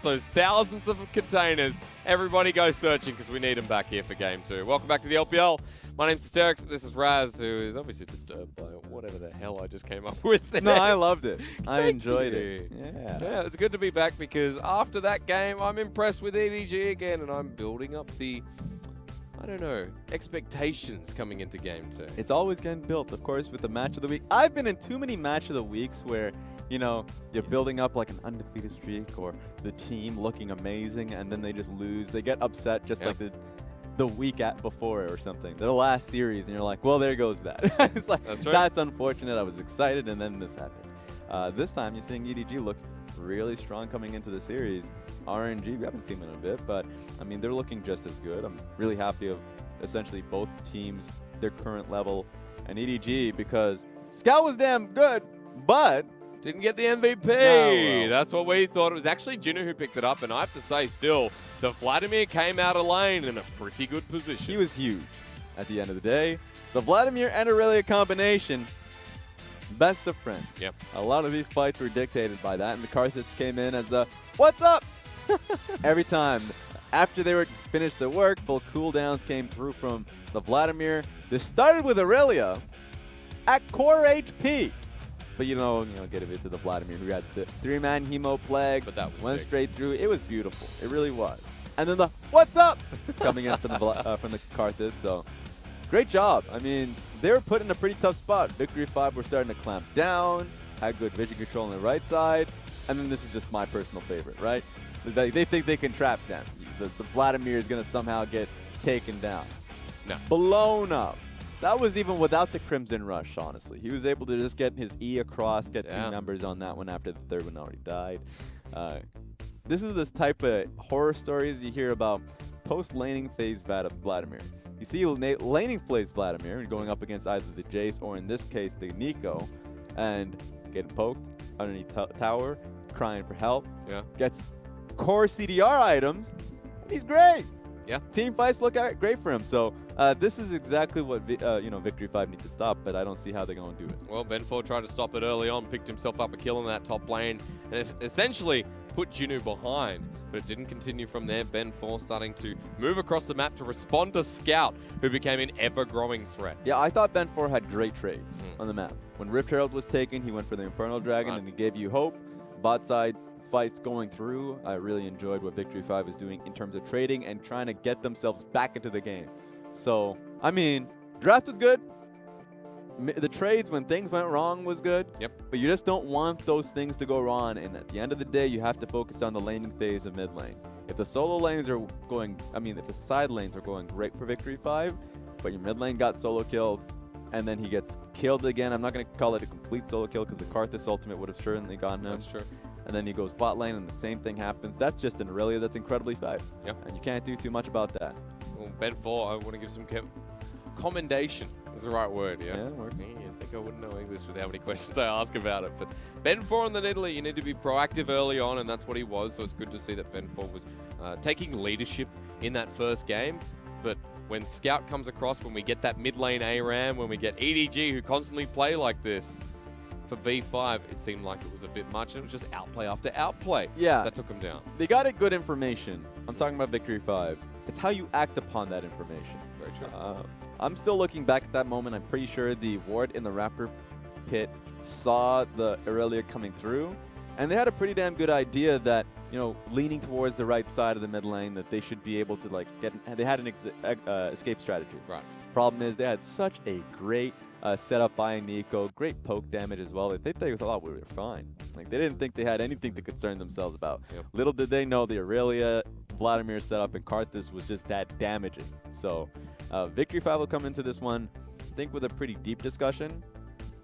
those thousands of containers. Everybody go searching because we need them back here for Game 2. Welcome back to the LPL. My name's Asterix. This is Raz, who is obviously disturbed by whatever the hell I just came up with there. No, I loved it. I Thank enjoyed you. it. Yeah, it's good to be back because after that game, I'm impressed with EDG again, and I'm building up the, I don't know, expectations coming into Game 2. It's always getting built, of course, with the match of the week. I've been in too many match of the weeks where, you know, you're building up like an undefeated streak or the team looking amazing, and then they just lose. They get upset just like the week before or something. The last series, and you're like, well, there goes that. It's like, that's unfortunate. I was excited, and then this happened. This time, you're seeing EDG look really strong coming into the series. RNG, we haven't seen them in a bit, but, I mean, they're looking just as good. I'm really happy of essentially both teams, their current level, and EDG because Scout was damn good, but didn't get the MVP. Oh, well. That's what we thought. It was actually Jinoo who picked it up, and I have to say still, the Vladimir came out of lane in a pretty good position. He was huge at the end of the day. The Vladimir and Aurelia combination, best of friends. Yep. A lot of these fights were dictated by that, and the Karthus came in as the, what's up? Every time. After they were finished their work, full cooldowns came through from the Vladimir. This started with Aurelia at core HP. But you know, get a bit to the Vladimir, who had the 3-man Hemo Plague, but that was went sick. straight through. It was beautiful. It really was. And then the what's up coming in from the Karthus. So great job. I mean, they were put in a pretty tough spot. Victory 5 were starting to clamp down, had good vision control on the right side, and then this is just my personal favorite, right? They think they can trap them. The Vladimir is going to somehow get taken down. No. Blown up. That was even without the Crimson Rush, honestly. He was able to just get his E across, get 2 numbers on that one after the third one already died. This is this type of horror stories you hear about post-laning phase Vladimir. You see laning phase Vladimir going up against either the Jace or in this case the Meiko and getting poked underneath tower, crying for help. Yeah. Gets core CDR items, and he's great. Yeah. Team fights look great for him. So this is exactly what Victory 5 needs to stop, but I don't see how they're going to do it. Well, Ben4 tried to stop it early on, picked himself up a kill in that top lane, and essentially put Jinoo behind, but it didn't continue from there. Ben4 starting to move across the map to respond to Scout, who became an ever-growing threat. Yeah, I thought Ben4 had great trades on the map. When Rift Herald was taken, he went for the Infernal Dragon, and he gave you hope. Bot side fights going through. I really enjoyed what Victory 5 was doing in terms of trading and trying to get themselves back into the game. So, I mean, draft was good. The trades when things went wrong was good. Yep. But you just don't want those things to go wrong. And at the end of the day, you have to focus on the laning phase of mid lane. If the solo lanes are going, if the side lanes are going great for Victory 5, but your mid lane got solo killed, and then he gets killed again. I'm not going to call it a complete solo kill because the Karthus ultimate would have certainly gotten him. That's true. And then he goes bot lane and the same thing happens. That's just an Aurelia that's incredibly fast. Yeah. And you can't do too much about that. Well, Ben4, I want to give some commendation is the right word, yeah? Yeah, it works. I think I wouldn't know English with how many questions I ask about it. But Ben4 on the Nidalee, you need to be proactive early on, and that's what he was. So it's good to see that Ben4 was taking leadership in that first game. But when Scout comes across, when we get that mid lane ARAM, when we get EDG who constantly play like this, for V5, it seemed like it was a bit much. It was just outplay after outplay that took him down. They got good information. I'm talking about Victory 5. It's how you act upon that information. Very true. I'm still looking back at that moment. I'm pretty sure the ward in the Raptor pit saw the Aurelia coming through, and they had a pretty damn good idea that, leaning towards the right side of the mid lane, that they should be able to they had an escape strategy. Right. Problem is they had such a great setup by Meiko, great poke damage as well. They thought we were fine. Like, they didn't think they had anything to concern themselves about. Yep. Little did they know the Aurelia Vladimir setup and Karthus was just that damaging. So Victory 5 will come into this one, I think, with a pretty deep discussion.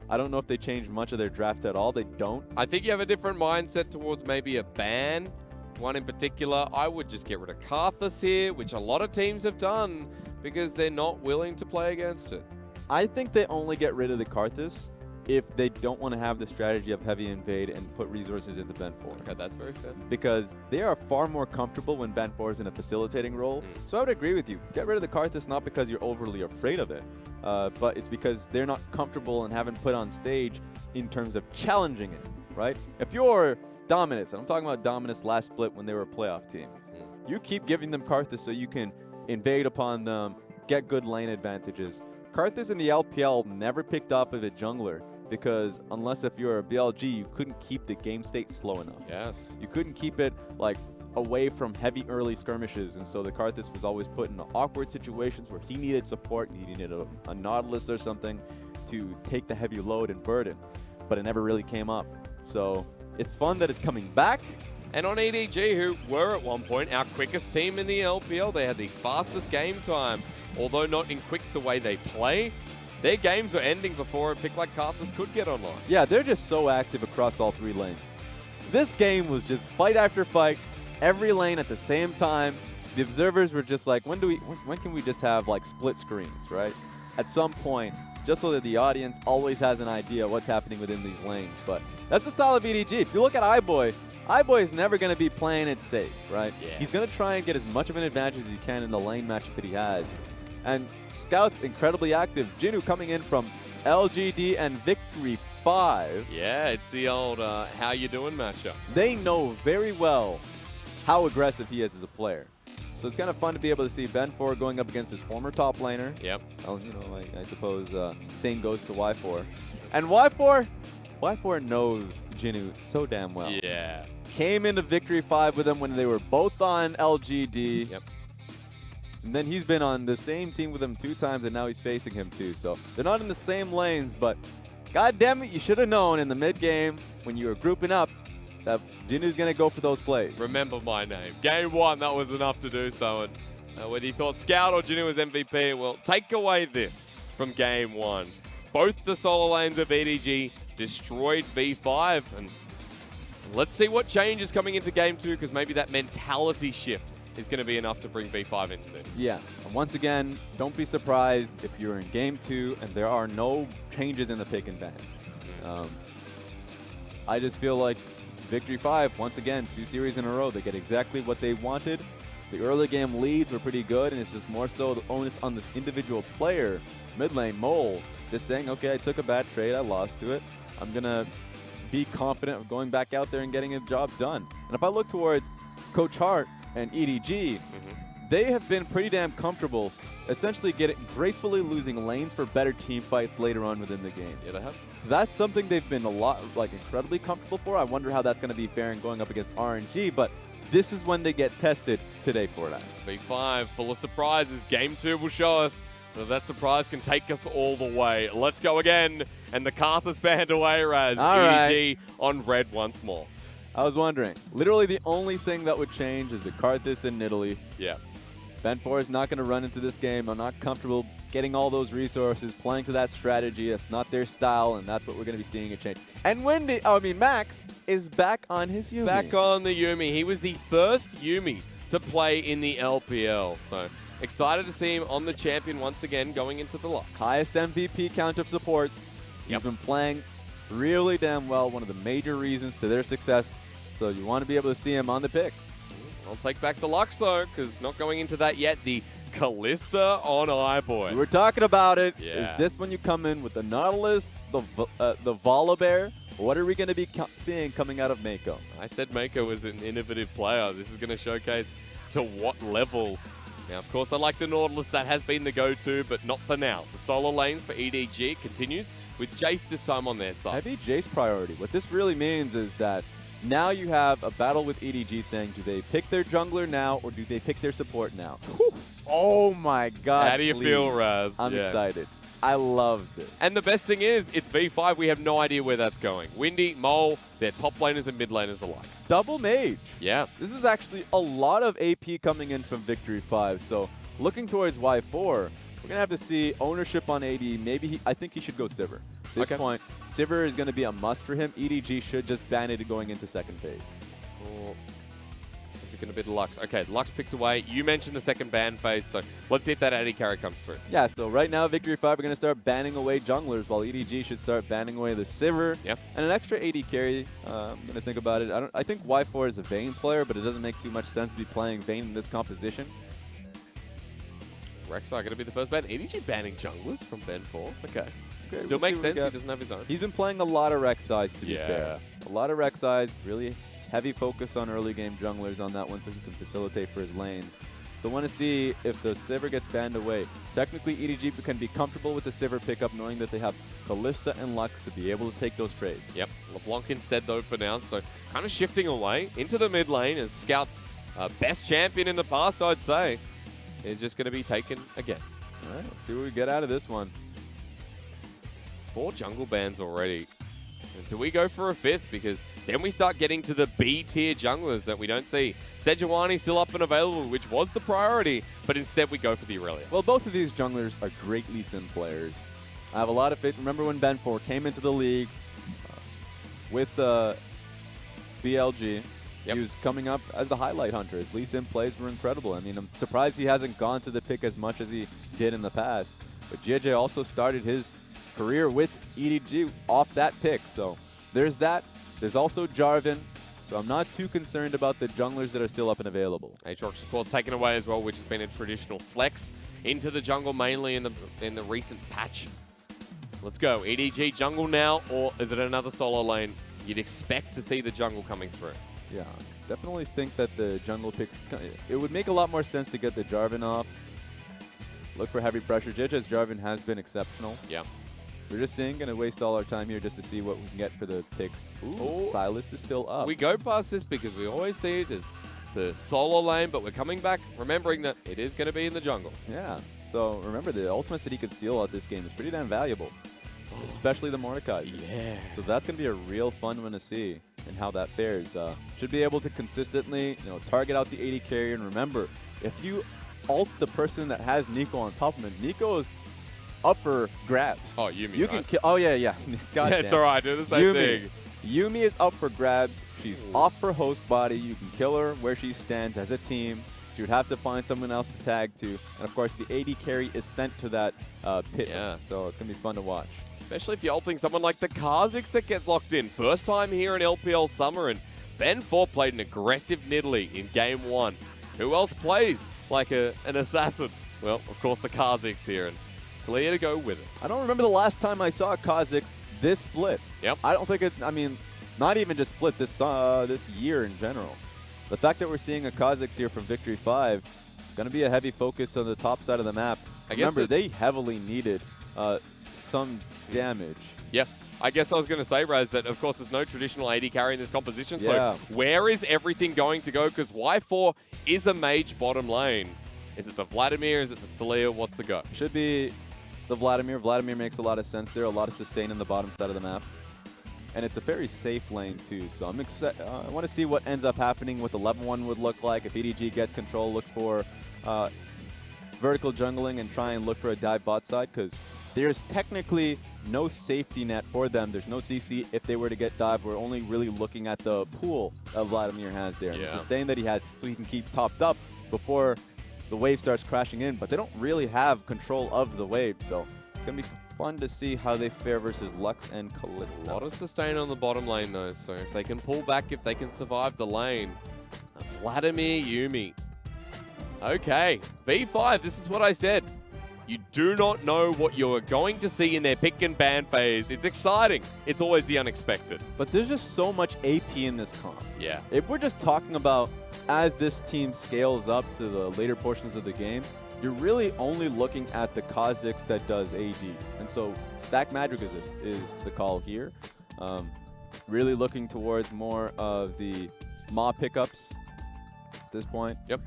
I don't know if they changed much of their draft at all. They don't. I think you have a different mindset towards maybe a ban. One in particular, I would just get rid of Karthus here, which a lot of teams have done because they're not willing to play against it. I think they only get rid of the Karthus if they don't want to have the strategy of heavy invade and put resources into Ben4. Okay, that's very fair. Because they are far more comfortable when Ben4 is in a facilitating role. So I would agree with you. Get rid of the Karthus not because you're overly afraid of it, but it's because they're not comfortable and haven't put on stage in terms of challenging it, right? If you're Dominus, and I'm talking about Dominus last split when they were a playoff team. You keep giving them Karthus so you can invade upon them, get good lane advantages. Karthus in the LPL never picked up of a jungler because unless if you're a BLG, you couldn't keep the game state slow enough. Yes. You couldn't keep it like away from heavy early skirmishes, and so the Karthus was always put in awkward situations where he needed support, he needed a Nautilus or something to take the heavy load and burden, but it never really came up. So it's fun that it's coming back. And on EDG, who were at one point our quickest team in the LPL, they had the fastest game time. Although not in quick the way they play, their games were ending before a pick like Karthus could get online. Yeah, they're just so active across all 3 lanes. This game was just fight after fight, every lane at the same time. The observers were just like, when can we just have like split screens, right? At some point, just so that the audience always has an idea what's happening within these lanes. But that's the style of EDG. If you look at iBoy, iBoy is never going to be playing it safe, right? Yeah. He's going to try and get as much of an advantage as he can in the lane matchup that he has. And Scout's incredibly active. Jinoo coming in from LGD and Victory 5. Yeah, it's the old how you doing matchup. They know very well how aggressive he is as a player. So it's kind of fun to be able to see Ben4 going up against his former top laner. Yep. You know, I suppose same goes to Y4. And Y4 knows Jinoo so damn well. Yeah. Came into Victory 5 with him when they were both on LGD. Yep. And then he's been on the same team with him 2 times, and now he's facing him too. So they're not in the same lanes, but god damn it, you should have known in the mid game when you were grouping up that Jinoo's going to go for those plays. Remember my name. Game 1, that was enough to do so. And when he thought Scout or Jinoo was MVP, well, take away this from Game 1. Both the solo lanes of EDG destroyed V5. And let's see what changes coming into Game 2, because maybe that mentality shift is going to be enough to bring V5 into this. Yeah. And once again, don't be surprised if you're in Game 2 and there are no changes in the pick and ban. I just feel like Victory 5, once again, 2 series in a row, they get exactly what they wanted. The early game leads were pretty good, and it's just more so the onus on this individual player, mid lane, Mole, just saying, okay, I took a bad trade, I lost to it. I'm going to be confident of going back out there and getting a job done. And if I look towards Coach Hart and EDG, they have been pretty damn comfortable essentially gracefully losing lanes for better team fights later on within the game. Yeah, they have. That's something they've been incredibly comfortable for. I wonder how that's going to be faring going up against RNG, but this is when they get tested today for that. V5 full of surprises. Game 2 will show us that that surprise can take us all the way. Let's go again. And the Karthus band away, Raz. EDG on red once more. I was wondering. Literally the only thing that would change is the Karthus in Italy. Yeah. Ben4 is not going to run into this game. I'm not comfortable getting all those resources, playing to that strategy. That's not their style, and that's what we're going to be seeing a change. And Max is back on his Yuumi. Back on the Yuumi. He was the first Yuumi to play in the LPL. So excited to see him on the champion once again going into the Lux. Highest MVP count of supports. He's been playing really damn well. One of the major reasons to their success. So you want to be able to see him on the pick. I'll take back the Lux though, because not going into that yet. The Callista on iBoy. We were talking about it. Yeah. Is this when you come in with the Nautilus, the Volibear? What are we going to be seeing coming out of Meiko? I said Meiko was an innovative player. This is going to showcase to what level. Now, of course, I like the Nautilus. That has been the go-to, but not for now. The solo lanes for EDG continues with Jace this time on their side. Heavy Jace priority. What this really means is that now you have a battle with EDG saying, do they pick their jungler now or do they pick their support now? Whew. Oh my god. How do you feel, Raz? I'm excited. I love this. And the best thing is, it's V5. We have no idea where that's going. Windy, Mole, they're top laners and mid laners alike. Double mage. Yeah. This is actually a lot of AP coming in from Victory 5. So looking towards Y4, we're going to have to see ownership on AD. Maybe I think he should go Sivir. At this point, Sivir is going to be a must for him. EDG should just ban it going into second phase. Oh. Is it going to be the Lux? Okay, the Lux picked away. You mentioned the second ban phase, so let's see if that AD carry comes through. Yeah, so right now, Victory 5 are going to start banning away junglers, while EDG should start banning away the Sivir. Yep. And an extra AD carry. I'm going to think about it. I think Y4 is a Vayne player, but it doesn't make too much sense to be playing Vayne in this composition. Rek'Sai going to be the first ban. EDG banning junglers from Ben 4. Okay. Okay, Still we'll makes see what we sense. He get. doesn't have his own. He's been playing a lot of Rek'Sai's, to be Yeah. fair. A lot of Rek'Sai's, really heavy focus on early game junglers on that one so he can facilitate for his lanes. So want to see if the Sivir gets banned away. Technically, EDG can be comfortable with the Sivir pickup knowing that they have Kalista and Lux to be able to take those trades. Yep, LeBlanc instead though for now, so kind of shifting away into the mid lane as Scout's best champion in the past, I'd say, is just going to be taken again. All right, let's see what we get out of this one. 4 jungle bans already. Do we go for a 5th? Because then we start getting to the B-tier junglers that we don't see. Sejuani still up and available, which was the priority, but instead we go for the Aurelia. Well, both of these junglers are great Lee Sin players. I have a lot of faith. Remember when Ben 4 came into the league with BLG? Yep. He was coming up as the highlight hunter. His Lee Sin plays were incredible. I mean, I'm surprised he hasn't gone to the pick as much as he did in the past. But Jiejie also started his career with EDG off that pick. So there's that. There's also Jarvan. So I'm not too concerned about the junglers that are still up and available. Aatrox, of course, taken away as well, which has been a traditional flex into the jungle, mainly in the recent patch. Let's go. EDG jungle now, or is it another solo lane? You'd expect to see the jungle coming through. Yeah, definitely think that the jungle picks, it would make a lot more sense to get the Jarvan off. Look for heavy pressure. Jiejie's Jarvan has been exceptional. Yeah. We're just seeing, gonna waste all our time here just to see what we can get for the picks. Ooh, Silas is still up. We go past this because we always see it as the solo lane, but we're coming back remembering that it is going to be in the jungle. Yeah, so remember the ultimates that he could steal out this game is pretty damn valuable, especially the Mordecai. Yeah. So that's going to be a real fun one to see and how that fares. Should be able to consistently, target out the AD carrier. And remember, if you ult the person that has Neeko on top of him, Neeko is up for grabs. Oh, Yuumi, you can kill. Oh yeah. God yeah, it's all right. Do the same thing. Yuumi is up for grabs. She's off her host body. You can kill her where she stands as a team. She would have to find someone else to tag to. And of course, the AD carry is sent to that pit. Yeah. So it's going to be fun to watch. Especially if you're ulting someone like the Kha'Zix that gets locked in. First time here in LPL Summer, and Ben 4 played an aggressive Nidalee in Game 1. Who else plays like an assassin? Well, of course, the Kha'Zix here, and Talia to go with it. I don't remember the last time I saw Kha'Zix this split. Yep. I don't think I mean, not even just split this this year in general. The fact that we're seeing a Kha'Zix here from Victory 5, going to be a heavy focus on the top side of the map. Remember, they heavily needed some damage. Yeah. I guess I was going to say, Raz, that of course there's no traditional AD carry in this composition. Yeah. So where is everything going to go? Because Y4 is a mage bottom lane. Is it the Vladimir? Is it the Thalia? What's the go? Should be the Vladimir. Vladimir makes a lot of sense there. A lot of sustain in the bottom side of the map. And it's a very safe lane too. So I want to see what ends up happening, what the level 1 would look like. If EDG gets control, look for vertical jungling and try and look for a dive bot side, because there's technically no safety net for them. There's no CC if they were to get dive. We're only really looking at the pool that Vladimir has there, and the sustain that he has, so he can keep topped up before the wave starts crashing in. But they don't really have control of the wave, so it's going to be fun to see how they fare versus Lux and Kalista. A lot of sustain on the bottom lane though, so if they can pull back, if they can survive the lane. Vladimir, Yuumi. Okay, V5, this is what I said. You do not know what you're going to see in their pick and ban phase. It's exciting. It's always the unexpected. But there's just so much AP in this comp. Yeah. If we're just talking about as this team scales up to the later portions of the game, you're really only looking at the Kha'Zix that does AD. And so Stack Magic Resist is the call here. Really looking towards more of the Maw pickups at this point. Yep.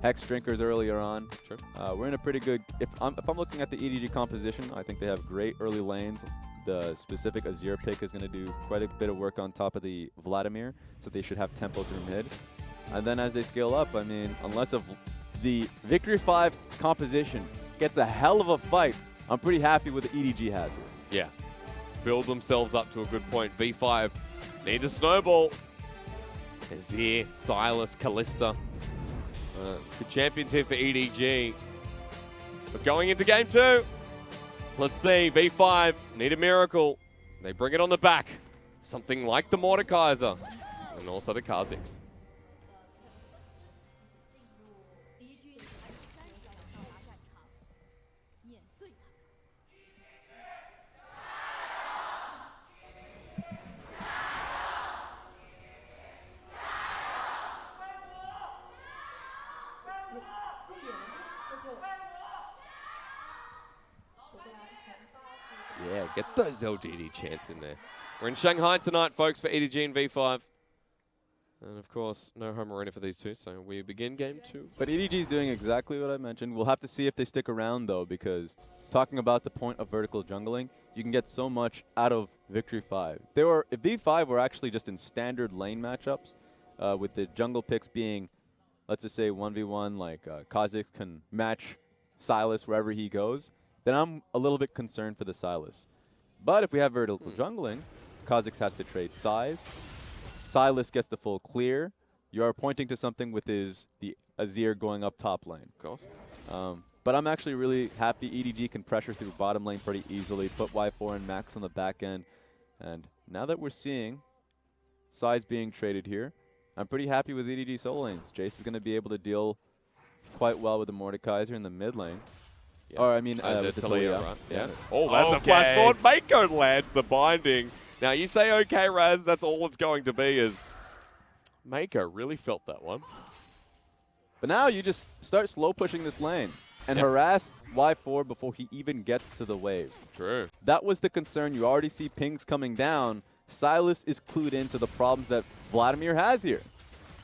Hex Drinkers earlier on. Sure. We're in a pretty good... If I'm looking at the EDG composition, I think they have great early lanes. The specific Azir pick is going to do quite a bit of work on top of the Vladimir, so they should have tempo through mid. And then as they scale up, I mean, unless the Victory 5 composition gets a hell of a fight, I'm pretty happy with the EDG has here. Yeah. Build themselves up to a good point. V5 need to snowball. Azir, Silas, Kalista. Good champions here for EDG. But going into game 2, let's see. V5 need a miracle. They bring it on the back. Something like the Mordekaiser and also the Kha'Zix. Yeah, get those LGD chants in there. We're in Shanghai tonight, folks, for EDG and V5. And of course, no home arena for these two, so we begin game 2. But EDG is doing exactly what I mentioned. We'll have to see if they stick around, though, because talking about the point of vertical jungling, you can get so much out of Victory 5. V5 were actually just in standard lane matchups, with the jungle picks being, let's just say 1v1, like Kha'Zix can match Sylas wherever he goes, then I'm a little bit concerned for the Sylas. But if we have vertical jungling, Kha'Zix has to trade size. Sylas gets the full clear. You are pointing to something with the Azir going up top lane. Of course. But I'm actually really happy EDG can pressure through bottom lane pretty easily, put Y4 and Max on the back end. And now that we're seeing size being traded here, I'm pretty happy with EDG solo lanes. Jace is going to be able to deal quite well with the Mordekaiser in the mid lane. Yeah. Or, I mean, the with the Talia, Talia. right? Yeah. Oh, that's a flash forward. Meiko lands the binding. Now, you say, okay, Raz, that's all it's going to be is Meiko really felt that one. But now you just start slow pushing this lane and harass Y4 before he even gets to the wave. True. That was the concern. You already see pings coming down. Sylas is clued into the problems that Vladimir has here.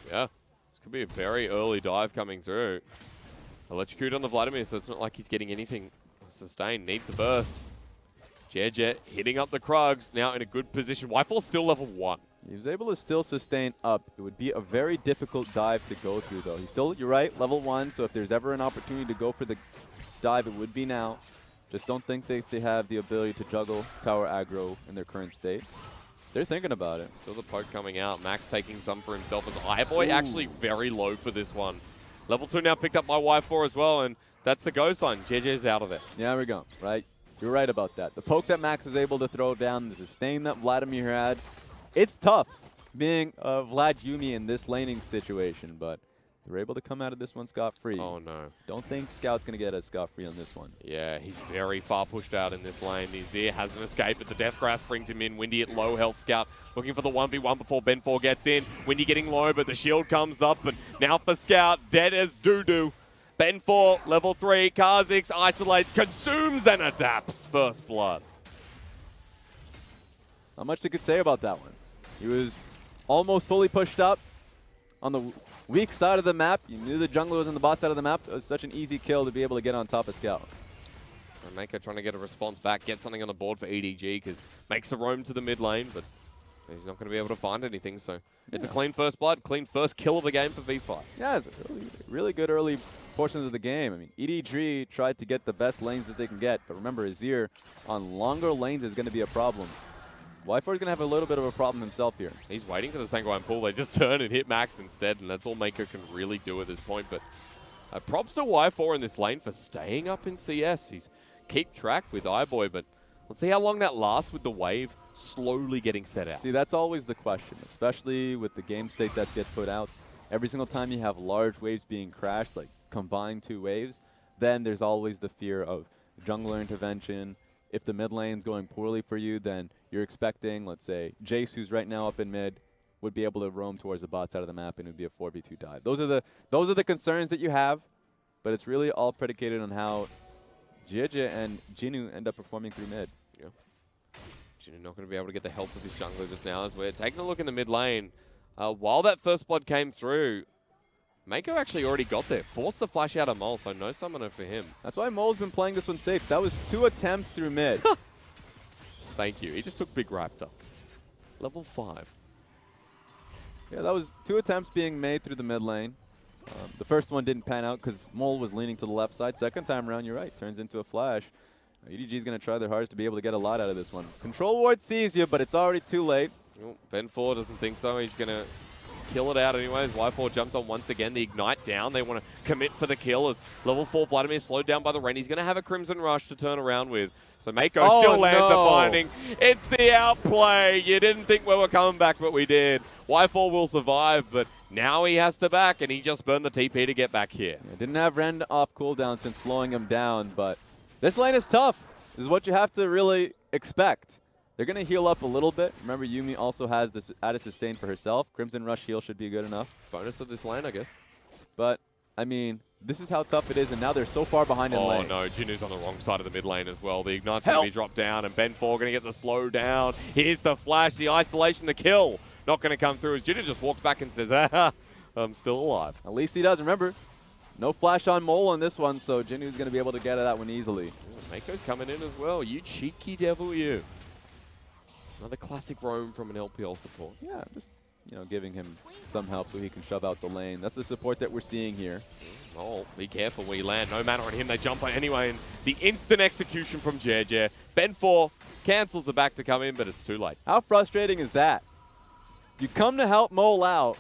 Yeah. This could be a very early dive coming through. Electrocute on the Vladimir, so it's not like he's getting anything sustained. Needs the burst. Jiejie hitting up the Krugs, now in a good position. Y4 still level 1. He was able to still sustain up. It would be a very difficult dive to go through, though. He's still, you're right, level 1, so if there's ever an opportunity to go for the dive, it would be now. Just don't think they have the ability to juggle tower aggro in their current state. They're thinking about it. Still the poke coming out. Max taking some for himself as iBoy actually very low for this one. Level 2 now picked up by Y4 as well, and that's the go sign. Jiejie's out of it. Yeah, we go, right? You're right about that. The poke that Max was able to throw down, the sustain that Vladimir had, it's tough being Vlad Yumi in this laning situation, but they're able to come out of this one scot-free. Oh, no. Don't think Scout's going to get us scot-free on this one. Yeah, he's very far pushed out in this lane. The Azir has an escape, but the Death Grasp brings him in. Windy at low health. Scout looking for the 1v1 before Ben 4 gets in. Windy getting low, but the shield comes up, and now for Scout, dead as doo-doo. Ben 4, level 3, Kha'Zix isolates, consumes, and adapts. First blood. Not much they could say about that one. He was almost fully pushed up on the weak side of the map. You knew the jungler was on the bot side of the map. It was such an easy kill to be able to get on top of Scout. And Meiko trying to get a response back, get something on the board for EDG, because makes a roam to the mid lane, but he's not going to be able to find anything, so it's a clean first blood, clean first kill of the game for V5. Yeah, it's a really good early portions of the game. I mean, EDG tried to get the best lanes that they can get, but remember, Azir on longer lanes is going to be a problem. Y4 is going to have a little bit of a problem himself here. He's waiting for the Sanguine pull. They just turn and hit Max instead, and that's all Meiko can really do at this point. But props to Y4 in this lane for staying up in CS. He's keep track with iBoy, but let's see how long that lasts with the wave slowly getting set out. See, that's always the question, especially with the game state that gets put out. Every single time you have large waves being crashed, like combined 2 waves, then there's always the fear of jungler intervention. If the mid lane's going poorly for you, then you're expecting, let's say, Jace, who's right now up in mid, would be able to roam towards the bot side of the map, and it would be a 4v2 dive. Those are the concerns that you have, but it's really all predicated on how Jiejie and Jinoo end up performing through mid. Yeah. Jinoo not going to be able to get the help of his jungler just now as we're taking a look in the mid lane. While that first blood came through, Meiko actually already got there. Forced the flash out of Mole, so no summoner for him. That's why Mole's been playing this one safe. That was 2 attempts through mid. Thank you. He just took Big Raptor. Level 5. Yeah, that was 2 attempts being made through the mid lane. The first one didn't pan out because Mole was leaning to the left side. Second time around, you're right, turns into a flash. EDG is going to try their hardest to be able to get a lot out of this one. Control Ward sees you, but it's already too late. Oh, Ben 4 doesn't think so. He's going to kill it out anyways. Y4 jumped on once again. The Ignite down. They want to commit for the kill as level 4 Vladimir slowed down by the Ren. He's going to have a Crimson Rush to turn around with. So Meiko still lands a binding. It's the outplay. You didn't think we were coming back, but we did. Y4 will survive, but now he has to back, and he just burned the TP to get back here. Yeah, didn't have Ren off cooldown since slowing him down, but this lane is tough. This is what you have to really expect. They're going to heal up a little bit. Remember, Yumi also has this added sustain for herself. Crimson Rush heal should be good enough. Bonus of this lane, I guess. But I mean, this is how tough it is, and now they're so far behind in lane. Oh no, Jinoo's on the wrong side of the mid lane as well. The Ignite's going to be dropped down, and Ben4 going to get the slow down. Here's the flash, the isolation, the kill. Not going to come through as Jinoo just walks back and says, I'm still alive. At least he does. Remember, no flash on Mole on this one, so Jinoo's going to be able to get at that one easily. Ooh, Meiko's coming in as well. You cheeky devil, you. Another classic roam from an LPL support. Yeah, just giving him some help so he can shove out the lane. That's the support that we're seeing here. Oh, be careful where you land. No matter on him, they jump anyway. And the instant execution from Jiejie. Ben4 cancels the back to come in, but it's too late. How frustrating is that? You come to help Mole out,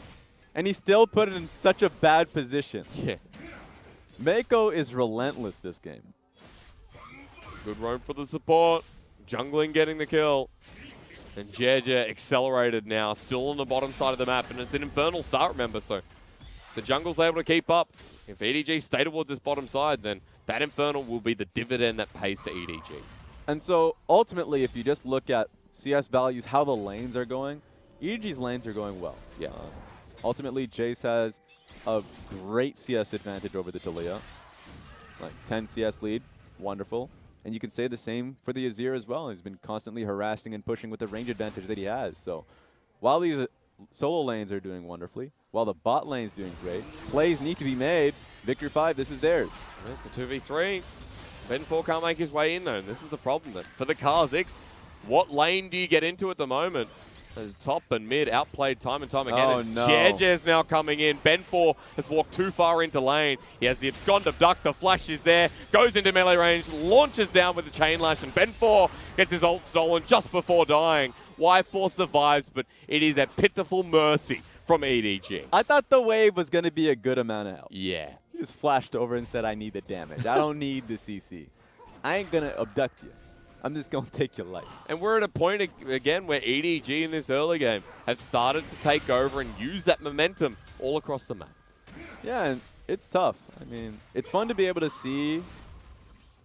and he still put it in such a bad position. Yeah. Meiko is relentless this game. Good roam for the support. Jungling getting the kill. And Jiejie accelerated now, still on the bottom side of the map. And it's an infernal start, remember, so the jungle's able to keep up. If EDG stay towards this bottom side, then that infernal will be the dividend that pays to EDG. And so, ultimately, if you just look at CS values, how the lanes are going, EDG's lanes are going well. Yeah. Ultimately, Jace has a great CS advantage over the Taliyah. Like 10 CS lead, wonderful. And you can say the same for the Azir as well. He's been constantly harassing and pushing with the range advantage that he has. So while these solo lanes are doing wonderfully, while the bot lane's doing great, plays need to be made. Victory 5, this is theirs. It's a 2v3. Ben4 can't make his way in though, and this is the problem then. For the Kha'Zix, what lane do you get into at the moment? As top and mid outplayed time and time again. Oh, and no. Jiejie is now coming in. Ben4 has walked too far into lane. He has the abscond abduct. The flash is there. Goes into melee range. Launches down with the chain lash. And Ben4 gets his ult stolen just before dying. Y4 survives, but it is a pitiful mercy from EDG. I thought the wave was going to be a good amount of help. Yeah. He just flashed over and said, I need the damage. I don't need the CC. I ain't going to abduct you. I'm just going to take your life. And we're at a point, again, where EDG in this early game have started to take over and use that momentum all across the map. Yeah, and it's tough. I mean, it's fun to be able to see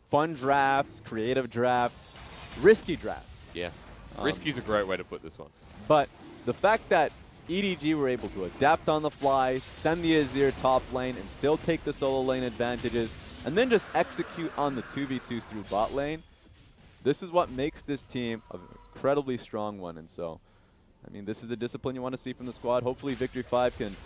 fun drafts, creative drafts, risky drafts. Yes. Risky's a great way to put this one. But the fact that EDG were able to adapt on the fly, send the Azir top lane, and still take the solo lane advantages, and then just execute on the 2v2s through bot lane, this is what makes this team an incredibly strong one. And so, I mean, this is the discipline you want to see from the squad. Hopefully Victory 5 can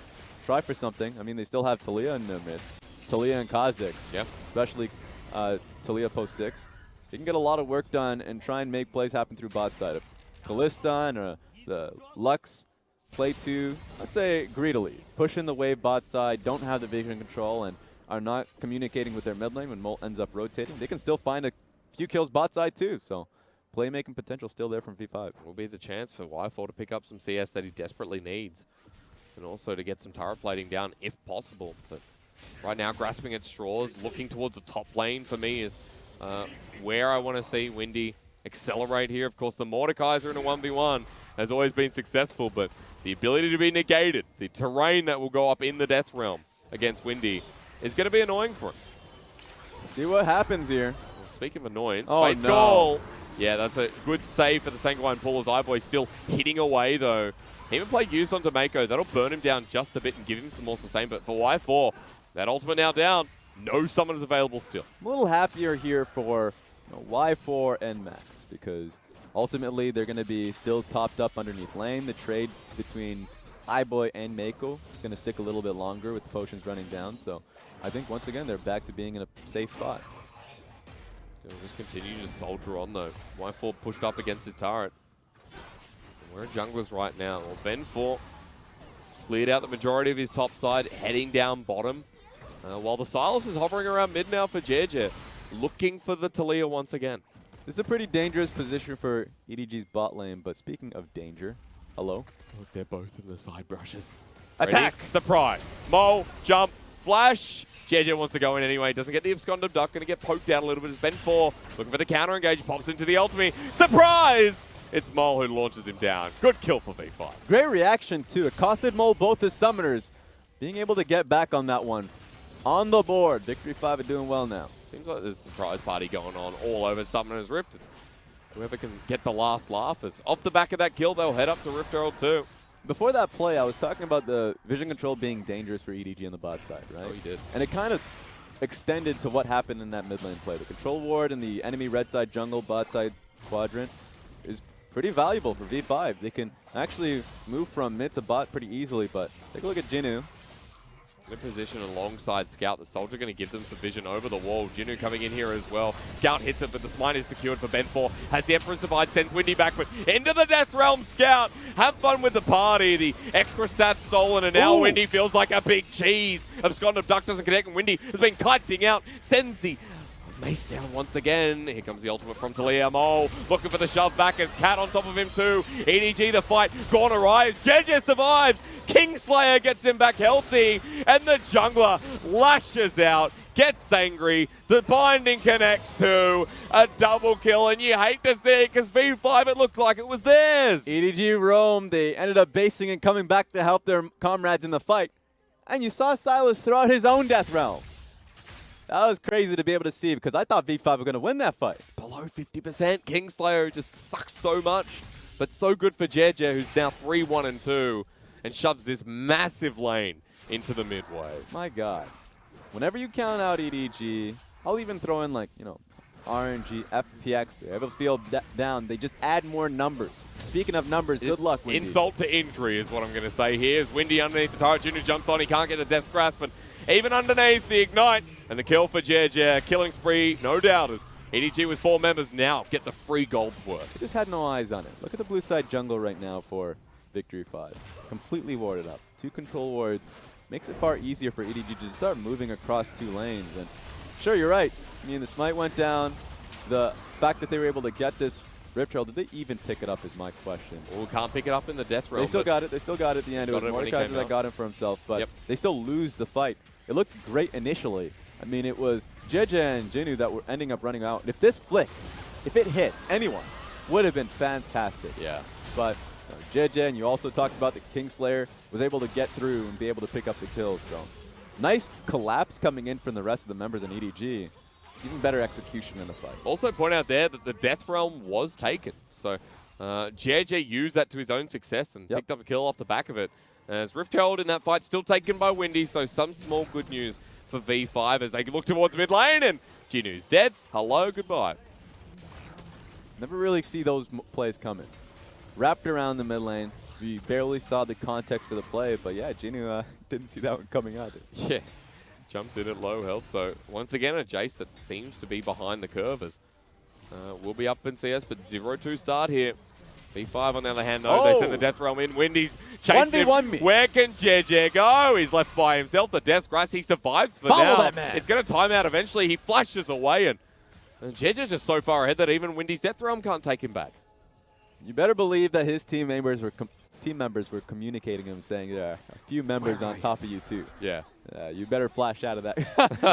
try for something. I mean, they still have Taliyah in their midst. Taliyah and Kha'Zix, Yep. especially Taliyah post 6. They can get a lot of work done and try and make plays happen through bot side. If Kalista or the Lux play 2, let's say greedily, push in the wave bot side, don't have the vision control, and are not communicating with their mid lane when Molt ends up rotating, they can still find a few kills bot side too, so playmaking potential still there from V5. Will be the chance for Y4 to pick up some CS that he desperately needs, and also to get some turret plating down if possible. But right now, grasping at straws, looking towards the top lane for me is where I want to see Windy accelerate here. Of course, the Mordekaiser in a 1v1 has always been successful, but the ability to be negated, the terrain that will go up in the Death Realm against Windy is going to be annoying for him. See what happens here. Speaking of annoyance, oh, Fate's no. goal. Yeah, that's a good save for the Sanguine pull as iBoy still hitting away though. He even played use onto Meiko. That'll burn him down just a bit and give him some more sustain. But for Y4, that ultimate now down. No summoners available still. I'm a little happier here for Y4 and Max because ultimately they're going to be still topped up underneath lane. The trade between iBoy and Meiko is going to stick a little bit longer with the potions running down. So I think once again they're back to being in a safe spot. He'll just continue to soldier on though. Y4 pushed up against his turret. We're junglers right now. Well, Ben4 cleared out the majority of his top side, heading down bottom. While the Silas is hovering around mid now for Jiejie, looking for the Taliyah once again. This is a pretty dangerous position for EDG's bot lane, but speaking of danger, hello? Look, they're both in the side brushes. Attack! Ready? Surprise! Mole, jump, flash! Jiejie wants to go in anyway, doesn't get the abscond abduct, gonna get poked out a little bit. It's Ben4 looking for the counter engage, pops into the ultimate. Surprise! It's Mole who launches him down. Good kill for V5. Great reaction too. It costed Mole both his summoners. Being able to get back on that one. On the board. Victory 5 are doing well now. Seems like there's a surprise party going on all over Summoner's Rift. Whoever can get the last laugh is off the back of that kill, they'll head up to Rift Herald too. before that play, I was talking about the vision control being dangerous for EDG on the bot side, right? Oh, you did. And it kind of extended to what happened in that mid lane play. The control ward in the enemy red side jungle, bot side quadrant is pretty valuable for V5. They can actually move from mid to bot pretty easily, but take a look at Jinoo. Good position alongside Scout. The Soldier going to give them some vision over the wall. Jinoo coming in here as well. Scout hits it, but the smite is secured for Ben 4. Has the Emperor's Divide, sends Windy back, but into the Death Realm. Scout, have fun with the party. The extra stats stolen, and now Windy feels like a big cheese. Abscond, Abduct doesn't connect, and Windy has been kiting out. Sends the Mace down once again. Here comes the ultimate from Talia. Mole looking for the shove back as Cat on top of him too. EDG, the fight, Gorn arrives. Jiejie survives. Kingslayer gets him back healthy. And the jungler lashes out, gets angry. The binding connects to a double kill. And you hate to see it because V5, it looked like it was theirs. EDG roamed. They ended up basing and coming back to help their comrades in the fight. And you saw Silas throw out his own Death Realm. That was crazy to be able to see because I thought V5 were going to win that fight. Below 50%. Kingslayer just sucks so much, but so good for Jiejie, who's now 3-1-2 and shoves this massive lane into the mid wave. My God. Whenever you count out EDG, I'll even throw in like, RNG, FPX, they're able to field down. They just add more numbers. Speaking of numbers, good luck, Windy. Insult to injury is what I'm going to say here. As Windy underneath the turret, Jinoo jumps on, he can't get the Death Grasp, but even underneath the Ignite, and the kill for Jiejie, killing spree, no doubters. EDG with 4 members now get the free gold's worth. They just had no eyes on it. Look at the blue side jungle right now for Victory 5. Completely warded up. 2 control wards. Makes it far easier for EDG to start moving across 2 lanes. And sure, you're right. I mean, the smite went down. The fact that they were able to get this Rip Trail, did they even pick it up is my question. Oh, can't pick it up in the Death Realm. They still got it. They still got it at the end. It was Mordekaiser that got him for himself, but they still lose the fight. It looked great initially. I mean, it was Jiejie and Jinoo that were ending up running out. If this flick, if it hit anyone, would have been fantastic. Yeah. But Jiejie, and you also talked about the Kingslayer, was able to get through and be able to pick up the kills. So nice collapse coming in from the rest of the members in EDG. Even better execution in the fight. Also point out there that the Death Realm was taken. So Jiejie used that to his own success and picked up a kill off the back of it. As Rift Herald in that fight still taken by Windy, so some small good news for V5 as they look towards mid lane, and Jinoo's dead. Hello, goodbye. Never really see those plays coming. Wrapped around the mid lane. We barely saw the context for the play, but yeah, Jinoo didn't see that one coming either. Yeah, jumped in at low health. So once again, a Jace that seems to be behind the curve as we'll be up in CS, but 0-2 start here. V5 on the other hand, though, they send the Death Realm in. Windy's chasing him. Where can Jiejie go? He's left by himself. The Death Grasp, he survives for now. That man. It's going to time out eventually. He flashes away, and Jiejie's just so far ahead that even Windy's Death Realm can't take him back. You better believe that his team members were communicating him, saying there are a few members on top of you too. Yeah. You better flash out of that.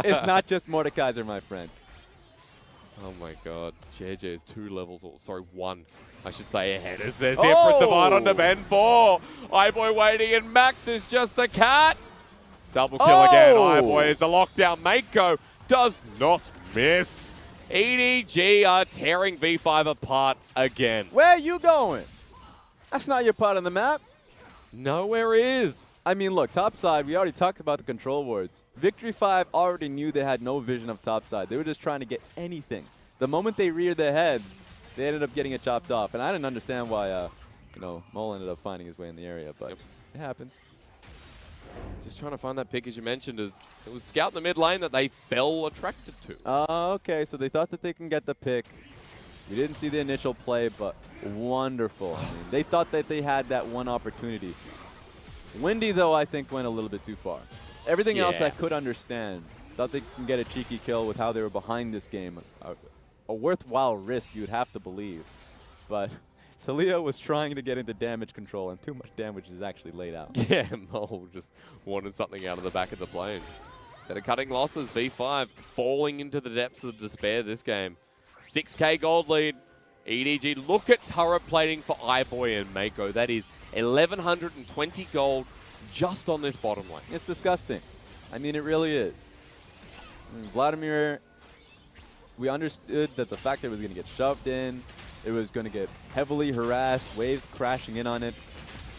It's not just Mordekaiser, my friend. Oh my God, Jiejie is 2 levels, or sorry, 1, I should say, ahead. As there's the Empress Divide onto Ben 4. iBoy waiting, and Max is just the cat. Double kill again. iBoy is the lockdown. Meiko does not miss. EDG are tearing V5 apart again. Where are you going? That's not your part on the map. Nowhere is. I mean, look, topside, we already talked about the control wards. Victory 5 already knew they had no vision of topside. They were just trying to get anything. The moment they reared their heads, they ended up getting it chopped off. And I didn't understand why, Mole ended up finding his way in the area, but it happens. Just trying to find that pick, as you mentioned, as it was Scout in the mid lane that they fell attracted to. Okay, so they thought that they can get the pick. We didn't see the initial play, but wonderful. I mean, they thought that they had that one opportunity. Windy, though, I think went a little bit too far. Everything else I could understand. Thought they can get a cheeky kill with how they were behind this game. A worthwhile risk, you'd have to believe. But Talia was trying to get into damage control, and too much damage is actually laid out. Yeah, Mole just wanted something out of the back of the plane. Instead of cutting losses, V5 falling into the depths of despair this game. 6K gold lead. EDG, look at turret plating for iBoy and Meiko. That is 1,120 gold just on this bottom lane. It's disgusting. I mean, it really is. I mean, Vladimir, we understood that the fact that it was going to get shoved in, it was going to get heavily harassed, waves crashing in on it.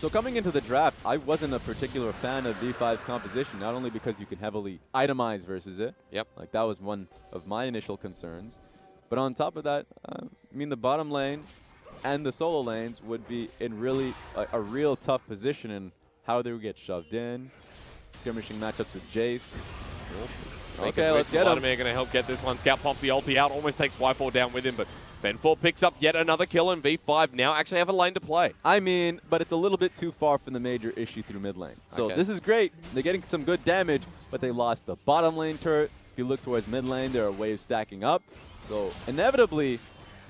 So coming into the draft, I wasn't a particular fan of V5's composition, not only because you can heavily itemize versus it. Yep. Like that was one of my initial concerns. But on top of that, I mean the bottom lane and the solo lanes would be in really a real tough position in how they would get shoved in. Skirmishing matchups with Jace. Okay, let's get him. Vladimir going to help get this one. Scout pops the ulti out, almost takes Y4 down with him, but Ben4 picks up yet another kill, and V5 now actually have a lane to play. I mean, but it's a little bit too far from the major issue through mid lane. So Okay. this is great. They're getting some good damage, but they lost the bottom lane turret. If you look towards mid lane, there are waves stacking up. So inevitably,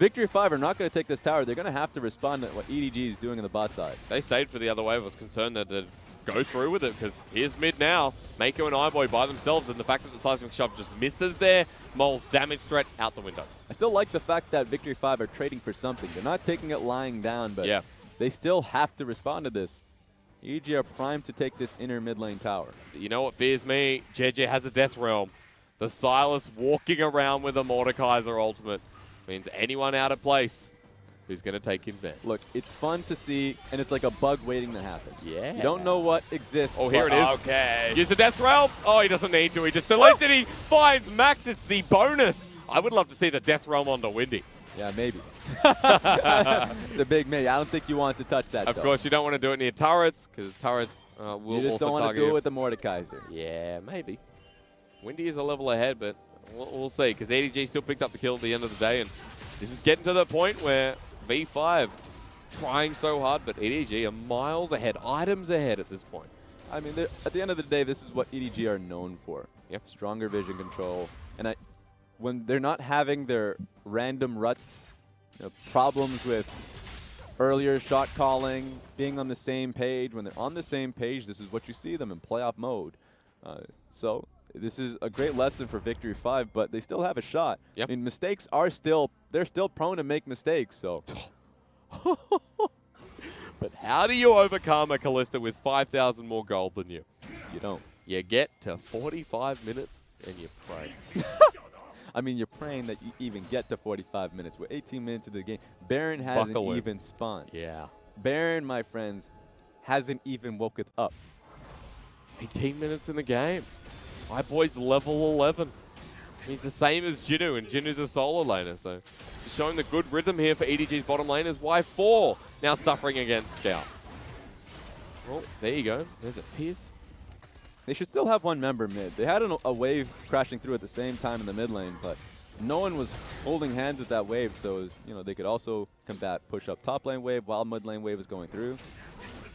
Victory 5 are not going to take this tower. They're going to have to respond to what EDG is doing on the bot side. They stayed for the other wave. I was concerned that they'd go through with it, because here's mid now. Meiko and iBoy by themselves, and the fact that the seismic shove just misses there, Mole's damage threat out the window. I still like the fact that Victory 5 are trading for something. They're not taking it lying down, but Yeah. they still have to respond to this. EDG are primed to take this inner mid lane tower. You know what fears me? Jiejie has a Death Realm. The Silas walking around with a Mordekaiser ultimate means anyone out of place who's going to take him down. Look, it's fun to see, and it's like a bug waiting to happen. Yeah. You don't know what exists. Oh, here it is. Okay. Use the Death Realm. Oh, he doesn't need to. He just deletes it. He finds Max. It's the bonus. I would love to see the Death Realm onto Windy. Yeah, maybe. It's a big maybe. I don't think you want to touch that, Of though. course, you don't want to do it near turrets, because turrets will You just also don't want to target do you. it with the Mordekaiser. Yeah, maybe. Windy is a level ahead, but we'll see, because EDG still picked up the kill at the end of the day, and this is getting to the point where V5 trying so hard, but EDG are miles ahead, items ahead at this point. I mean, at the end of the day, this is what EDG are known for. Yep. Stronger vision control. And when they're not having their random ruts, problems with earlier shot calling, being on the same page, when they're on the same page, this is what you see them in playoff mode. So this is a great lesson for Victory 5, but they still have a shot. Yep. I mean, mistakes are they're still prone to make mistakes, so. But how do you overcome a Callista with 5,000 more gold than you? You don't. You get to 45 minutes and you pray. I mean, you're praying that you even get to 45 minutes. We're 18 minutes into the game. Baron hasn't Buckle in. even spawned. Yeah. Baron, my friends, hasn't even woken up. 18 minutes in the game. iBoy's level 11. He's the same as Jinoo, and Jinoo's a solo laner, so showing the good rhythm here for EDG's bottom lane is Y4 now suffering against Scout. Well, there you go. There's a Pierce. They should still have one member mid. They had a wave crashing through at the same time in the mid lane, but no one was holding hands with that wave, so it was, they could also combat push-up top lane wave while mid lane wave was going through.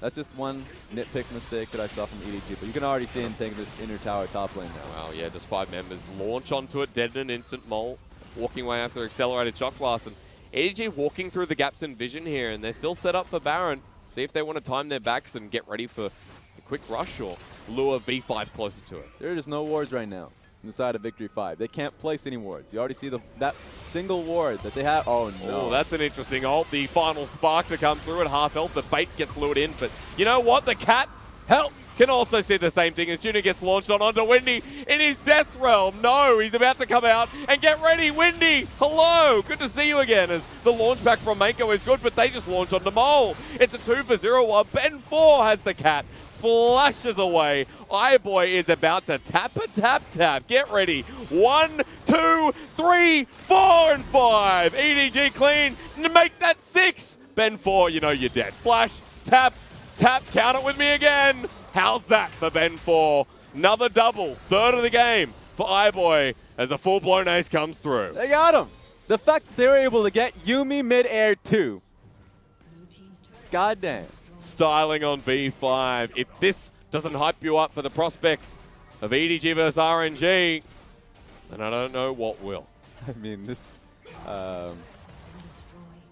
That's just one nitpick mistake that I saw from EDG, but you can already see him taking this inner tower top lane now. Wow, yeah, just 5 members launch onto it, dead in an instant. Mole walking away after accelerated shock blast, and EDG walking through the gaps in vision here, and they're still set up for Baron. See if they want to time their backs and get ready for a quick rush or lure V5 closer to it. There are just no wards right now on the side of Victory 5. They can't place any wards. You already see that single ward that they have. Oh, no. Oh, that's an interesting ult. The final spark to come through at half health. The bait gets lured in, but you know what? The cat help can also see the same thing as Jinoo gets launched onto Windy in his Death Realm. No, he's about to come out and get ready. Windy, hello. Good to see you again, as the launch back from Meiko is good, but they just launch onto Mole. It's a 2 for 0-1. Ben4 has the cat. Flashes away. iBoy is about to tap a tap. Get ready. 1, 2, 3, 4, and 5. EDG clean. Make that 6. Ben4, you know you're dead. Flash, tap. Count it with me again. How's that for Ben4? Another double. Third of the game for iBoy as a full-blown ace comes through. They got him. The fact that they were able to get Yuumi mid-air too. Goddamn. Styling on V5. If this doesn't hype you up for the prospects of EDG versus RNG, then I don't know what will. I mean, this.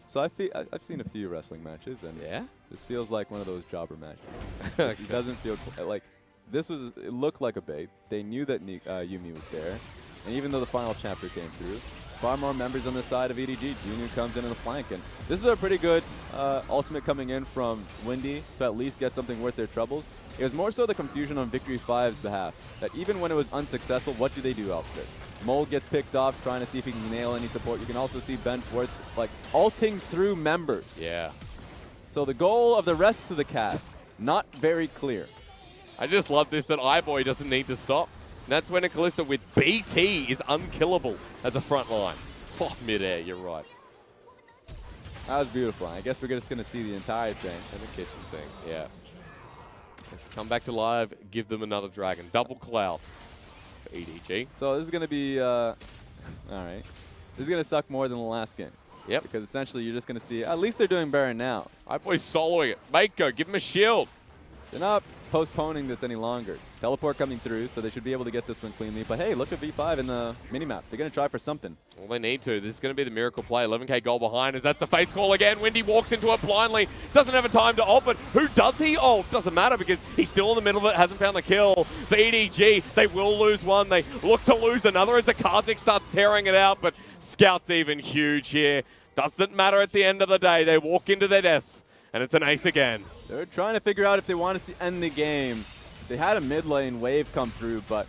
So I've seen a few wrestling matches, and Yeah? this feels like one of those jobber matches. It doesn't feel like this was. It looked like a bait. They knew that Yuumi was there, and even though the final chapter came through, far more members on the side of EDG. Jinoo comes in on the flank, and this is a pretty good ultimate coming in from Windy to at least get something worth their troubles. It was more so the confusion on Victory 5's behalf, that even when it was unsuccessful, what do they do after this? Mole gets picked off, trying to see if he can nail any support. You can also see Ben4 like ulting through members. Yeah. So the goal of the rest of the cast not very clear. I just love this that iBoy doesn't need to stop. And that's when a Kalista with BT is unkillable as a front line. Oh, mid-air, you're right. That was beautiful. I guess we're just going to see the entire thing. And the kitchen thing, yeah. Come back to live, give them another dragon. Double cloud for EDG. So this is going to be, all right. This is going to suck more than the last game. Yep. Because essentially you're just going to see, at least they're doing Baron now. iBoy's soloing it. Meiko, give him a shield. They're not postponing this any longer. Teleport coming through, so they should be able to get this one cleanly. But hey, look at V5 in the minimap. They're going to try for something. Well, they need to. This is going to be the miracle play. 11k goal behind us. That's the face call again. Windy walks into it blindly. Doesn't have a time to ult, but who does he ult? Doesn't matter because he's still in the middle of it. Hasn't found the kill. For EDG, they will lose one. They look to lose another as the Kazik starts tearing it out, but Scout's even huge here. Doesn't matter at the end of the day. They walk into their deaths, and it's an ace again. They're trying to figure out if they wanted to end the game. They had a mid lane wave come through, but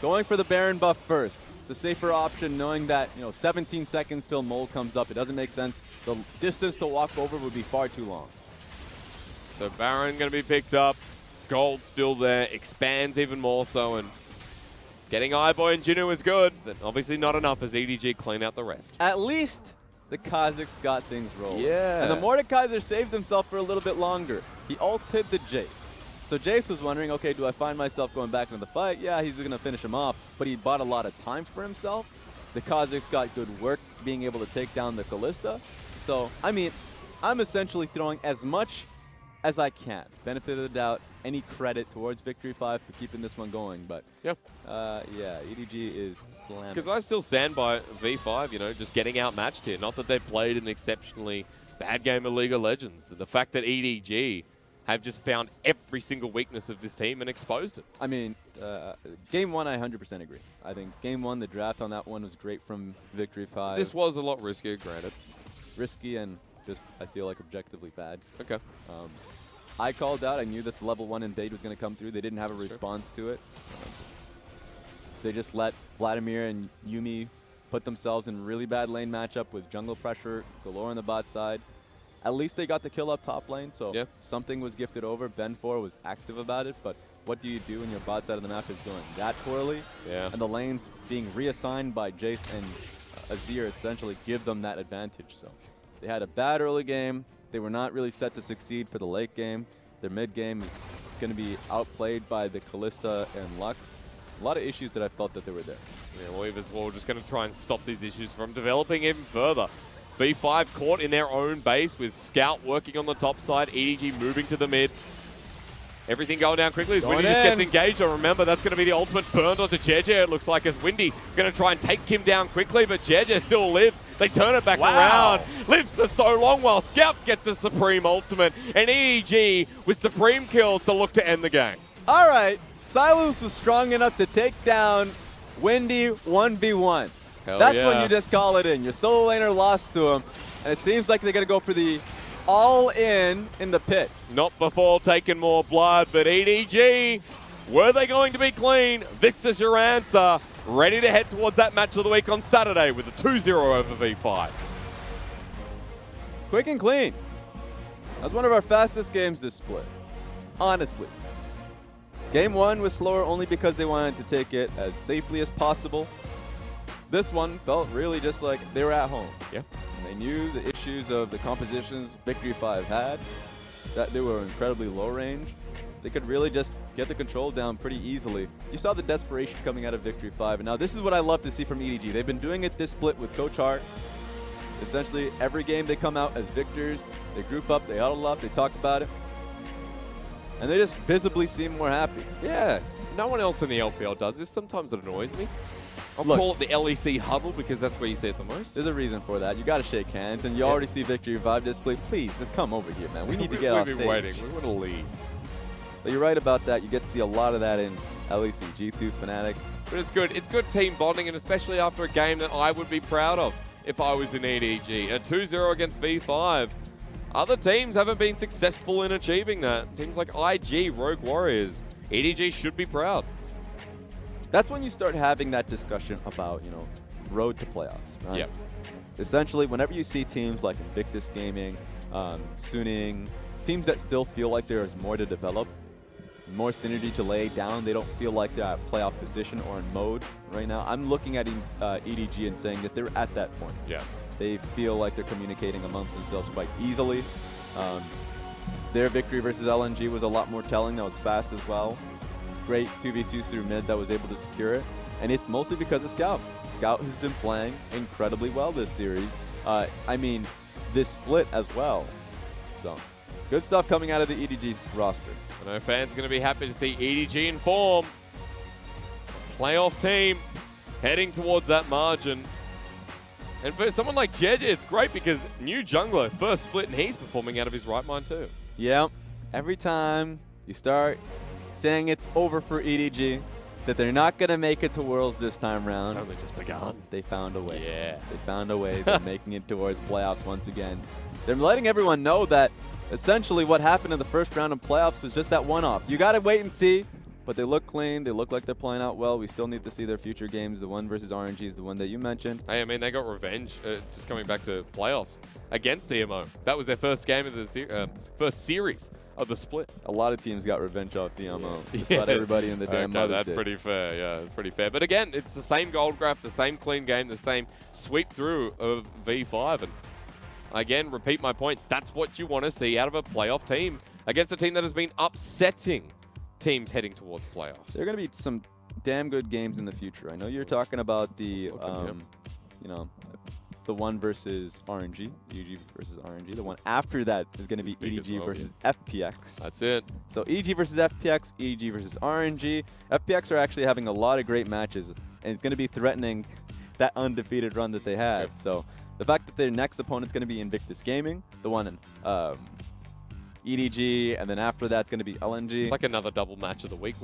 going for the Baron buff first. It's a safer option knowing that, 17 seconds till Mole comes up. It doesn't make sense. The distance to walk over would be far too long. So Baron going to be picked up. Gold still there. Expands even more so. And getting iBoy and Jinoo is good, but obviously not enough as EDG clean out the rest. At least the Kazakhs got things rolling. Yeah. And the Mordekaiser saved himself for a little bit longer. He ulted the Jace. So Jace was wondering, okay, do I find myself going back into the fight? Yeah, he's going to finish him off, but he bought a lot of time for himself. The Kazakhs got good work being able to take down the Kalista. So, I mean, I'm essentially throwing as much as I can. Benefit of the doubt, any credit towards Victory 5 for keeping this one going. But, yeah, EDG is slamming. Because I still stand by V5, just getting outmatched here. Not that they played an exceptionally bad game of League of Legends. The fact that EDG have just found every single weakness of this team and exposed it. I mean, game one, I 100% agree. I think game one, the draft on that one was great from Victory 5. This was a lot riskier, granted. Risky and just, I feel like, objectively bad. Okay. I called out. I knew that the level 1 invade was going to come through. They didn't have a response to it. They just let Vladimir and Yuumi put themselves in really bad lane matchup with jungle pressure galore on the bot side. At least they got the kill up top lane, so something was gifted over. Ben4 was active about it, but what do you do when your bot side of the map is going that poorly? Yeah. And the lanes being reassigned by Jace and Azir essentially give them that advantage. So they had a bad early game. They were not really set to succeed for the late game. Their mid game is going to be outplayed by the Kalista and Lux. A lot of issues that I felt that they were there. Yeah, Weave as well, just going to try and stop these issues from developing even further. V5 caught in their own base with Scout working on the top side, EDG moving to the mid. Everything going down quickly as Windy just gets engaged. And remember, that's going to be the ultimate burned onto Jiejie, it looks like, as Windy going to try and take him down quickly, but Jiejie still lives. They turn it back around. Lives for so long while Scout gets the Supreme ultimate. And EDG with Supreme kills to look to end the game. All right. Silence was strong enough to take down Windy 1v1. That's when you just call it in. Your solo laner lost to him, and it seems like they're going to go for the all-in in the pit. Not before taking more blood, but EDG, were they going to be clean? This is your answer. Ready to head towards that match of the week on Saturday with a 2-0 over V5. Quick and clean. That was one of our fastest games this split, honestly. Game one was slower only because they wanted to take it as safely as possible. This one felt really just like they were at home. Yeah. And they knew the issues of the compositions Victory 5 had, that they were incredibly low range. They could really just get the control down pretty easily. You saw the desperation coming out of Victory 5, and now this is what I love to see from EDG. They've been doing it this split with Coach Hart. Essentially, every game they come out as victors. They group up, they huddle up, they talk about it. And they just visibly seem more happy. Yeah, no one else in the LPL does this. Sometimes it annoys me. I'll Look, call it the LEC huddle because that's where you see it the most. There's a reason for that. You got to shake hands, and you already see Victory 5 display. Please, just come over here, man. We need to get off stage. We've been waiting. We want to leave. But you're right about that. You get to see a lot of that in LEC, G2, Fnatic. But it's good. It's good team bonding, and especially after a game that I would be proud of if I was in EDG. A 2-0 against V5. Other teams haven't been successful in achieving that. Teams like IG, Rogue Warriors. EDG should be proud. That's when you start having that discussion about, road to playoffs, right? Yeah. Essentially, whenever you see teams like Invictus Gaming, Suning, teams that still feel like there is more to develop, more synergy to lay down. They don't feel like they're at playoff position or in mode right now. I'm looking at EDG and saying that they're at that point. Yes. They feel like they're communicating amongst themselves quite easily. Their victory versus LNG was a lot more telling. That was fast as well. Great 2v2 through mid that was able to secure it. And it's mostly because of Scout. Scout has been playing incredibly well this series. I mean, this split as well. So, good stuff coming out of the EDG roster. I know fans are going to be happy to see EDG in form. Playoff team heading towards that margin. And for someone like Jiejie, it's great because new jungler, first split, and he's performing out of his right mind too. Yeah, every time you start saying it's over for EDG, that they're not going to make it to Worlds this time around. It's only just begun. They found a way. Yeah. They found a way. They're making it towards playoffs once again. They're letting everyone know that essentially what happened in the first round of playoffs was just that one-off. You got to wait and see, but they look clean. They look like they're playing out well. We still need to see their future games. The one versus RNG is the one that you mentioned. Hey, I mean, they got revenge, just coming back to playoffs, against TMO. That was their first game of the first series of the split. A lot of teams got revenge off DMO. Just about everybody in the damn mother that's pretty fair. Yeah, it's pretty fair. But again, it's the same gold graph, the same clean game, the same sweep through of V5. And again, repeat my point, that's what you want to see out of a playoff team against a team that has been upsetting teams heading towards playoffs. There are going to be some damn good games in the future. I know you're talking about the, you know, the one versus RNG, EDG versus RNG. The one after that is going to be EDG versus FPX. That's it. So EDG versus FPX, EDG versus RNG. FPX are actually having a lot of great matches, and it's going to be threatening that undefeated run that they had. Yep. So the fact that their next opponent's going to be Invictus Gaming, the one in EDG, and then after that's going to be LNG. It's like another double match of the week.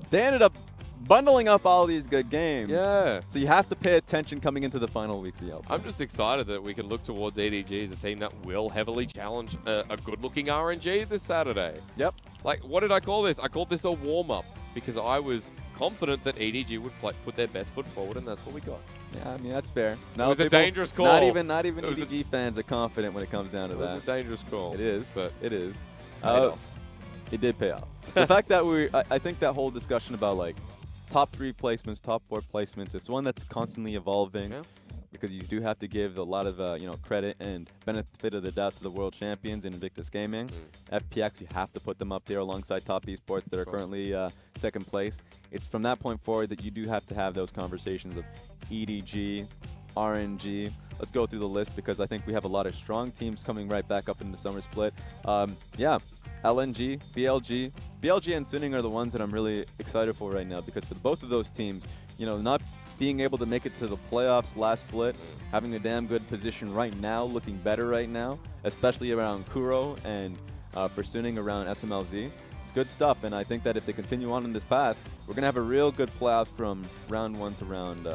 They ended up bundling up all these good games. Yeah. So you have to pay attention coming into the final week of the LPL. I'm just excited that we can look towards EDG as a team that will heavily challenge a good-looking RNG this Saturday. Yep. Like, what did I call this? I called this a warm-up because I was confident that EDG would put their best foot forward, and that's what we got. Yeah, I mean, that's fair. It was a dangerous call. Not even EDG fans are confident when it comes down to that. It was a dangerous call. It is. But it is. off. It did pay off. The fact that I think that whole discussion about like top 3 placements, top 4 placements, it's one that's constantly evolving. Yeah. Because you do have to give a lot of credit and benefit of the doubt to the world champions in Invictus Gaming. FPX, you have to put them up there alongside top esports that are currently second place. It's from that point forward that you do have to have those conversations of EDG, RNG. Let's go through the list because I think we have a lot of strong teams coming right back up in the summer split. Yeah, LNG, BLG. BLG and Suning are the ones that I'm really excited for right now because for both of those teams, not being able to make it to the playoffs last split, having a damn good position right now, looking better right now, especially around Kuro and for Suning around SMLZ. It's good stuff, and I think that if they continue on in this path, we're going to have a real good playoff from round 1 to round,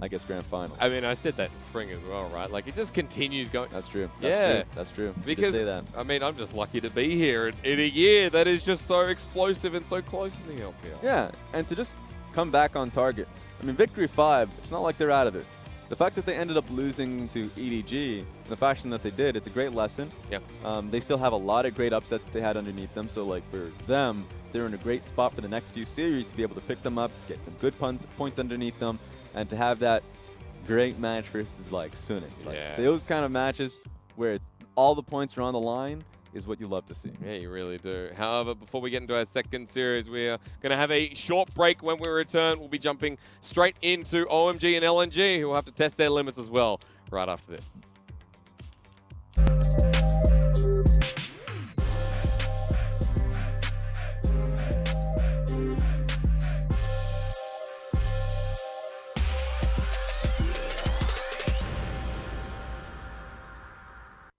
I guess, grand final. I mean, I said that in spring as well, right? Like, it just continues going. That's true. That's true. Because, say that. I mean, I'm just lucky to be here in a year that is just so explosive and so close in the LPL. Yeah, and to just come back on target. I mean, Victory 5, it's not like they're out of it. The fact that they ended up losing to EDG in the fashion that they did, it's a great lesson. Yeah. They still have a lot of great upsets that they had underneath them. So, like, for them, they're in a great spot for the next few series to be able to pick them up, get some good points underneath them, and to have that great match versus, like, Suning. Like, those kind of matches where all the points are on the line is what you love to see. Yeah, you really do. However, before we get into our second series, we are going to have a short break. When we return, we'll be jumping straight into OMG and LNG, who will have to test their limits as well right after this.